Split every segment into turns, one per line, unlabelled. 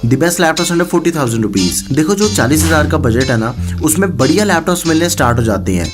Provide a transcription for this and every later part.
The best laptop under 40,000 rupees. देखो जो 40,000 का बजट है ना, उसमें बढ़िया लैपटॉप्स मिलने स्टार्ट हो जाते हैं।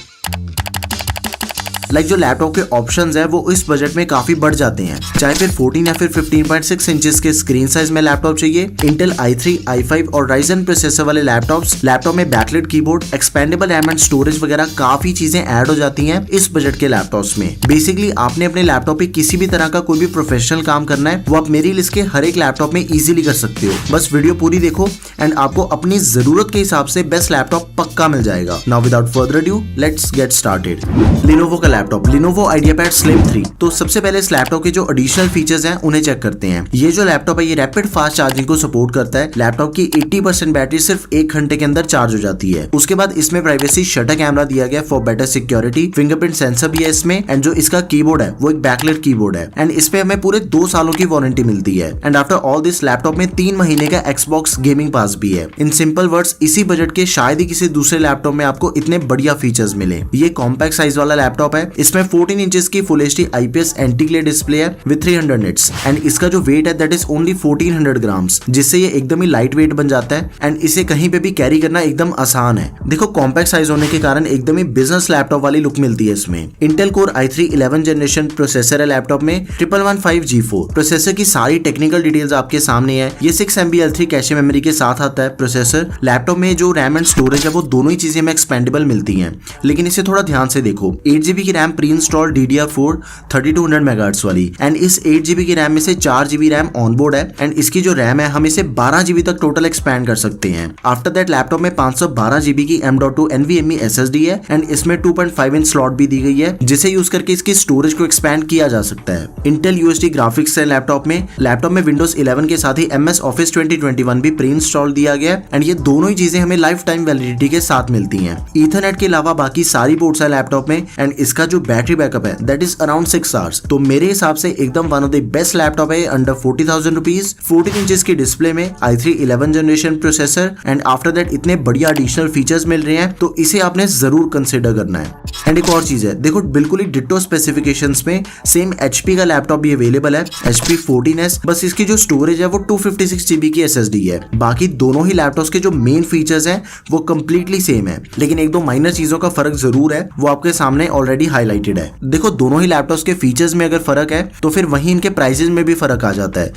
जो लैपटॉप के ऑप्शंस है वो इस बजट में काफी बढ़ जाते हैं, चाहे फिर 14 या फिर 15.6 इंचेस के स्क्रीन साइज में लैपटॉप चाहिए। इंटेल i3, i5 और राइजन प्रोसेसर वाले लैपटॉप में backlight keyboard, expandable RAM and storage वगैरह काफी चीजें ऐड हो जाती हैं इस बजट के लैपटॉप्स में। बेसिकली आपने अपने लैपटॉप पे किसी भी तरह का कोई भी प्रोफेशनल काम करना है, वो आप मेरी लिस्ट के हर एक लैपटॉप में इजीली कर सकते हो। बस वीडियो पूरी देखो एंड आपको अपनी जरूरत के हिसाब से बेस्ट लैपटॉप पक्का मिल जाएगा। Now without further adieu let's get started. Lenovo का लैपटॉप Lenovo IdeaPad Slim 3। तो सबसे पहले इस लैपटॉप के जो एडिशनल फीचर्स हैं उन्हें चेक करते हैं। ये जो लैपटॉप है ये रैपिड फास्ट चार्जिंग को सपोर्ट करता है। लैपटॉप की 80% बैटरी सिर्फ 1 घंटे के अंदर चार्ज हो जाती है। उसके बाद इसमें प्राइवेसी शटर कैमरा दिया गया for better security, fingerprint sensor भी है इसमें, एंड जो इसका कीबोर्ड है वो एक बैकलाइट कीबोर्ड है एंड इस पे हमें पूरे 2 सालों की वारंटी मिलती है। And after all this laptop में 3 महीने का Xbox गेमिंग पास भी है। इन सिंपल वर्ड्स इसी बजट के शायद ही किसी दूसरे लैपटॉप में आपको इतने बढ़िया फीचर्स मिले। ये कॉम्पैक्ट साइज वाला लैपटॉप है। इसमें 14 इंचेस की full HD IPS anti glare display है विद 300 निट्स एंड इसका जो वेट है दैट इज ओनली 1400 ग्राम्स, जिससे ये एकदम ही लाइट वेट बन जाता है एंड इसे कहीं पे भी कैरी करना एकदम आसान है। देखो कॉम्पैक्ट साइज होने के कारण एकदम ही बिजनेस लैपटॉप वाली लुक मिलती है इसमें। Intel core i3 11 generation processor है लैपटॉप में। 1115G4 प्रोसेसर की सारी टेक्निकल डिटेल्स आपके सामने है। ये 6 MB L3 कैशे मेमोरी के साथ आता है प्रोसेसर। लैपटॉप में जो रैम एंड स्टोरेज है वो दोनों ही चीजें में एक्सपेंडेबल मिलती हैं, लेकिन इसे थोड़ा ध्यान से देखो। 8GB की RAM pre install DDR4 3200 megahertz वाली एंड इस 8GB की रैम में से 4GB रैम ऑनबोर्ड है एंड इसकी जो रैम है हम इसे 12GB तक टोटल एक्सपैंड कर सकते हैं। आफ्टर दैट लैपटॉप में 512GB की M.2 NVMe SSD है एंड इसमें 2.5 इंच स्लॉट भी दी गई है, जिसे यूज करके इसकी स्टोरेज को एक्सपैंड किया जा सकता है। इंटेल UHD ग्राफिक्स है लैपटॉप में Windows 11 के साथ ही MS Office 2021 भी प्री इंस्टॉल दिया गया एंड ये दोनों ही चीजें हमें लाइफ टाइम वैलिडिटी के साथ मिलती हैं। ईथरनेट के अलावा बाकी सारी पोर्ट्स है लैपटॉप में एंड इसका जो बैटरी बैकअप है दैट इज अराउंड 6 आवर्स। तो मेरे हिसाब से एकदम one of the best laptop है अंडर 40,000 रुपीज। 14 इंचेस की डिस्प्ले में i3 11 generation processor and after that इतने बढ़िया एडिशनल फीचर्स मिल रहे हैं, तो इसे आपने जरूर कंसिडर करना है। एंड एक और चीज है, देखो बिल्कुल ही डिट्टो स्पेसिफिकेशंस में सेम HP का लैपटॉप भी अवेलेबल है, HP 14S। बस इसकी जो स्टोरेज है वो 256GB की SSD है। बाकी दोनों ही लैपटॉप्स के जो मेन फीचर्स हैं वो कंप्लीटली सेम है, लेकिन एक दो माइनर चीजों का फर्क जरूर है, वो आपके सामने ऑलरेडी हाईलाइटेड है। देखो दोनों ही लैपटॉप्स के फीचर्स में अगर फर्क है तो फिर वहीं इनके प्राइसेस में भी फर्क आ जाता है।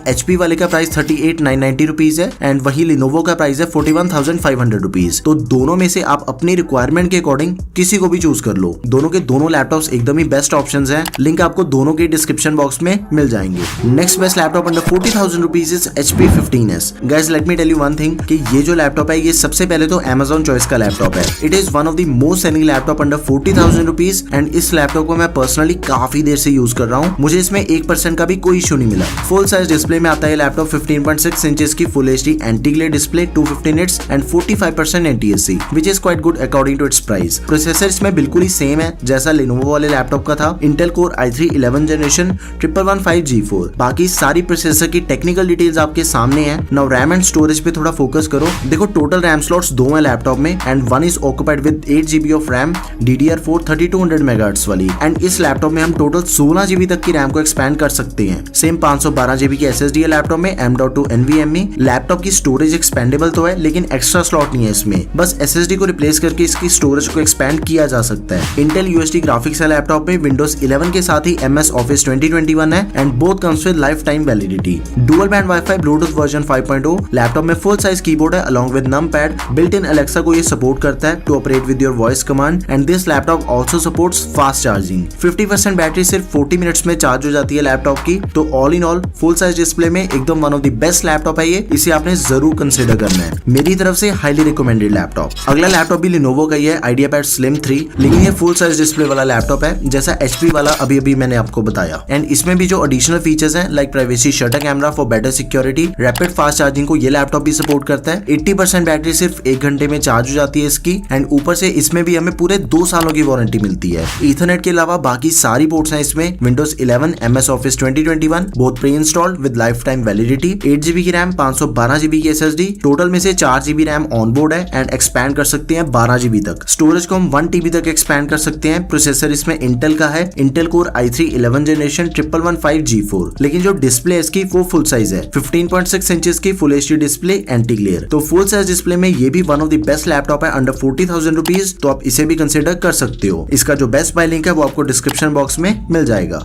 HP वाले का प्राइस 38,990 रुपीज है एंड वही Lenovo का प्राइस है 41,500 रुपीज। तो दोनों में से आप अपनी रिक्वायरमेंट के अकॉर्डिंग किसी को भी चूज कर लो। दोनों के दोनों लैपटॉप्स एकदम ही बेस्ट ऑप्शंस हैं। लिंक आपको दोनों के डिस्क्रिप्शन बॉक्स में मिल जाएंगे। Next best laptop under 40,000 rupees is HP 15S। Guys let me tell you one thing कि ये जो लैपटॉप है ये सबसे पहले तो Amazon चॉइस का लैपटॉप है। It is one of the most selling laptop under 40,000 rupees and इस लैपटॉप को मैं पर्सनली काफी देर से यूज कर रहा हूँ। मुझे इसमें 1% का भी कोई इशू नहीं मिला। फुल साइज डिस्प्ले में आता है लैपटॉप 15.6 इंचेस की full HD anti glare display, 250 nits and 45% NTSC which is quite good according to its price. Processor इसमें बिल्कुल ही सेम है जैसा Lenovo वाले लैपटॉप का था, Intel core i3 11 generation 1115G4। बाकी सारी प्रोसेसर की टेक्निकल डिटेल्स आपके सामने है। नाउ रैम एंड स्टोरेज पे थोड़ा फोकस करो। देखो टोटल रैम स्लॉट्स 2 है लैपटॉप में and one is occupied with 8GB of RAM DDR4 3200 megahertz वाली एंड इस लैपटॉप में हम टोटल 16GB तक की रैम को एक्सपैंड कर सकते हैं। सेम 512GB की SSD है लैपटॉप में M.2 NVMe। लैपटॉप की स्टोरेज एक्सपेंडेबल तो है लेकिन एक्स्ट्रा स्लॉट नहीं है इसमें, बस SSD को रिप्लेस करके इसकी स्टोरेज को एक्सपैंड किया जा सकता है। इंटेल UHD ग्राफिक्स है लैपटॉप में Windows 11 के साथ ही MS Office 2021 है and both comes with life time validity. Dual band wifi Bluetooth version 5.0। Laptop में फुल साइज कीबोर्ड है along with num pad. Built in Alexa को ये सपोर्ट करता है to operate with your voice command and this laptop also supports fast charging. 50% battery सिर्फ 40 minutes में charge हो जाती है लैपटॉप की। तो all in all full size display में एकदम one of the best laptop है ये, इसे आपने जरूर कंसीडर करना है। मेरी तरफ से हाईली रिकमेंडेड लैपटॉप। अगला लैपटॉप भी Lenovo का ही है, IdeaPad Slim 3, लेकिन ये फुल साइज डिस्प्ले वाला लैपटॉप है जैसा HP वाला अभी मैंने आपको बताया एंड इसमें भी जो एडिशनल फीचर्स हैं like privacy shutter camera for better security, rapid fast charging को ये लैपटॉप भी सपोर्ट करता है। 80% बैटरी सिर्फ 1 घंटे में चार्ज हो जाती है इसकी एंड ऊपर से इसमें भी हमें पूरे 2 सालों की वारंटी मिलती मिलती है। ईथरनेट के अलावा बाकी सारी पोर्ट्स हैं इसमें Windows 11, MS office 2021 both pre installed with life time validity, 8GB की रैम, 512GB की SSD, टोटल में से 4GB रैम ऑन बोर्ड है एंड एक्सपैंड कर सकते हैं 12GB तक। स्टोरेज को हम 1TB तक एक्सपैंड कर सकते हैं। प्रोसेसर इसमें इंटेल का है, Intel core i3 11 generation 1115G4, लेकिन जो डिस्प्ले है इसकी वो फुल साइज है, 15.6 इंचेस की full HD display anti glare. तो फुल साइज डिस्प्ले में ये भी one of the best laptop है अंडर 40,000 रुपीज, तो आप इसे भी कंसिडर कर सकते हो। इसका जो बेस्ट बाय लिंक है वो आपको डिस्क्रिप्शन बॉक्स में मिल जाएगा।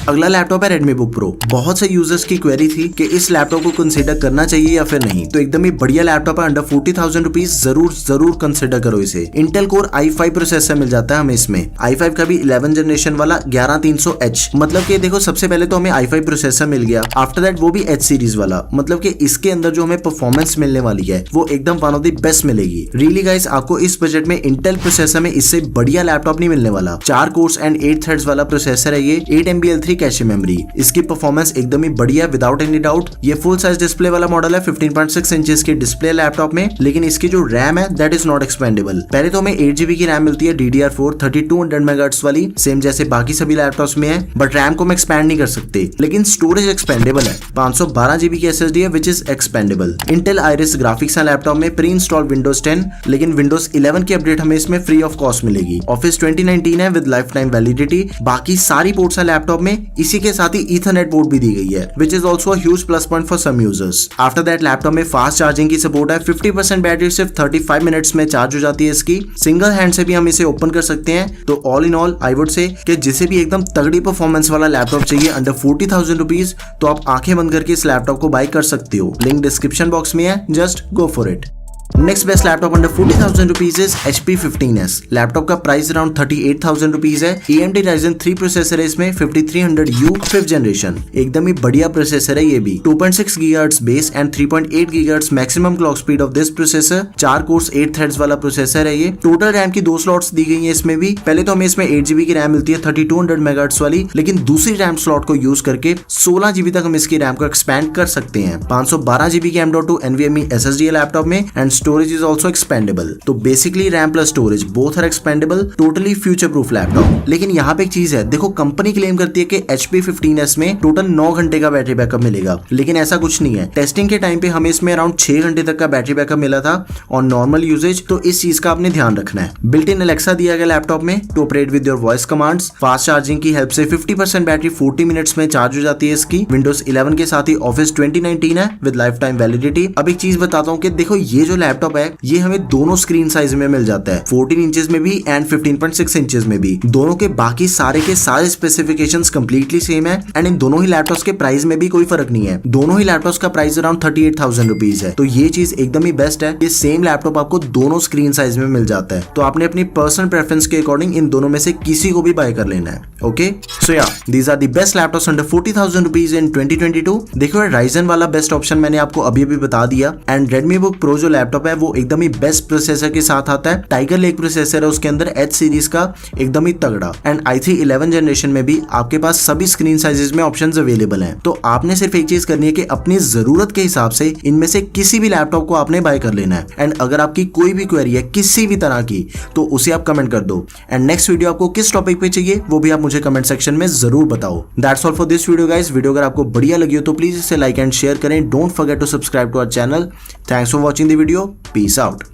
अगला लैपटॉप है Redmi Book Pro। बहुत से यूजर्स की क्वेरी थी कि इस लैपटॉप को कंसिडर करना चाहिए या फिर नहीं, तो एकदम ही बढ़िया लैपटॉप है अंडर 40,000 रुपीज, जरूर कंसिडर करो इसे। इंटेल कोर i5 प्रोसेसर मिल जाता है हमें इसमें, i5 का भी 11 जनरेशन वाला 11300H, मतलब कि देखो सबसे पहले तो हमें i5 प्रोसेसर मिल गया, आफ्टर दैट वो भी H सीरीज वाला, मतलब कि इसके अंदर जो हमें परफॉर्मेंस मिलने वाली है वो एकदम वन ऑफ द बेस्ट मिलेगी। रियली गाइस, आपको इस बजट में इंटेल प्रोसेसर में इससे बढ़िया लैपटॉप नहीं मिलने वाला। 4 कोर्स एंड 8 थ्रेड्स वाला प्रोसेसर है ये, 8MB L3 कैशे मेमोरी, इसकी परफॉर्मेंस एकदम ही बढ़िया विदाउट एनी डाउट। ये फुल साइज डिस्प्ले वाला मॉडल है, 15.6 इंचेस की डिस्प्ले लैपटॉप में, लेकिन इसकी जो रैम है दैट इज नॉट एक्सपेंडेबल। पहले तो हमें 8GB की रैम मिलती है DDR4 3200 MHz वाली, सेम जैसे बाकी सभी लैपटॉप्स में है, बट रैम को हम एक्सपैंड नहीं कर सकते, लेकिन स्टोरेज एक्सपेंडेबल है, 512GB की SSD है which is expandable. Intel Iris graphics है लैपटॉप में, प्री इंस्टॉल विंडोज 10, लेकिन विंडोज 11 की अपडेट हमें इसमें फ्री ऑफ कॉस्ट मिलेगी। ऑफिस 2019 है विद लाइफ टाइम वैलिडिटी। बाकी सारी पोर्ट्स है लैपटॉप में, इसी के साथ ही ईथरनेट पोर्ट भी दी गई है which is also huge plus point for some users. After that laptop में फास्ट चार्जिंग की सपोर्ट है, 50% बैटरी सिर्फ 35 मिनट्स में चार्ज हो जाती है इसकी। सिंगल हैंड से भी हम इसे ओपन कर सकते हैं। तो all in all I would say कि जिसे भी एकदम तगड़ी परफॉर्मेंस वाला लैपटॉप चाहिए अंडर 40,000 रुपीज, तो आप आंखें बंद करके इस लैपटॉप को बाय कर सकते हो। लिंक डिस्क्रिप्शन बॉक्स में है, just go for it. Next best laptop under 40,000 rupees is HP 15S। Laptop का प्राइस अराउंड 38,000 रुपीज है। AMD Ryzen 3 प्रोसेसर है इसमें, 5300U 5th जनरेशन, एकदम ही बढ़िया प्रोसेसर है ये भी। 2.6 GHz base and 3.8 GHz maximum clock speed of this processor. 4 course 8 threads वाला प्रोसेसर है ये। टोटल रैम की 2 स्लॉट्स दी गई है इसमें भी। पहले तो हमें इसमें 8GB की रैम मिलती है 3200 MHz वाली, लेकिन दूसरी रैम स्लॉट को यूज करके 16GB तक हम इसकी रैम को एक्सपैंड कर सकते हैं। 512GB की M.2 NVMe SSD है लैपटॉप में and storage is also expandable. तो basically RAM plus storage both are expandable, totally future proof laptop. लेकिन यहाँ पे एक चीज है, देखो कंपनी क्लेम करती है कि HP 15S में टोटल 9 घंटे का बैटरी बैकअप मिलेगा, लेकिन ऐसा कुछ नहीं है। टेस्टिंग के टाइम पे हमें इसमें अराउंड 6 घंटे तक का बैटरी बैकअप मिला था और नॉर्मल यूजेज, तो इस चीज का आपने ध्यान रखना है। बिल्ट इन अलेक्सा दिया गया लैपटॉप में to operate with your voice commands. Fast charging की हेल्प से 50% बैटरी 40 मिनट्स में चार्ज हो जाती है इसकी। विंडोज 11 के साथ ही ऑफिस 2019 है विद लाइफ टाइम वैलिडिटी। अब एक चीज बताता हूँ कि देखो ये जो लैपटॉप है ये हमें दोनों स्क्रीन साइज में मिल जाता है, 14 इंचेस में भी एंड 15.6 इंचेस में भी। दोनों के बाकी सारे के सारे स्पेसिफिकेशंस कंप्लीटली सेम है एंड इन दोनों ही लैपटॉप्स के प्राइस में भी कोई फर्क नहीं है। दोनों ही लैपटॉप्स का प्राइस अराउंड 38,000 रुपीज है। तो ये चीज एकदम ही बेस्ट है, ये सेम लैपटॉप आपको दोनों स्क्रीन साइज में मिल जाता है। तो आपने अपनी पर्सनल प्रेफरेंस के अकॉर्डिंग इन दोनों में से किसी को भी बाय कर लेना है। ओके, सो या these are the best laptops under 40,000 rupees in 2022। देखो Ryzen वाला बेस्ट ऑप्शन मैंने आपको अभी बता दिया एंड Redmi Book Pro जो लैपटॉप है वो एकदम ही बेस्ट प्रोसेसर के साथ आता है। टाइगर लेक प्रोसेसर है उसके अंदर, H सीरीज का, एकदम ही तगड़ा। एंड i3 11 जनरेशन में भी आपके पास सभी स्क्रीन साइजेस में ऑप्शंस अवेलेबल हैं। तो आपने सिर्फ एक चीज करनी है कि अपनी जरूरत के हिसाब से इनमें से किसी भी लैपटॉप को आपने बाय कर लेना है। एंड अगर आपकी कोई भी क्वेरी है किसी भी तरह की तो उसे आप कमेंट कर दो एंड नेक्स्ट वीडियो आपको किस टॉपिक पे चाहिए वो भी आप मुझे कमेंट सेक्शन में जरूर बताओ। That's all for this video guys. Video अगर आपको बढ़िया लगी हो तो प्लीज इसे लाइक एंड शेयर करें। Don't forget to subscribe to our channel. Thanks for watching the video. Peace out.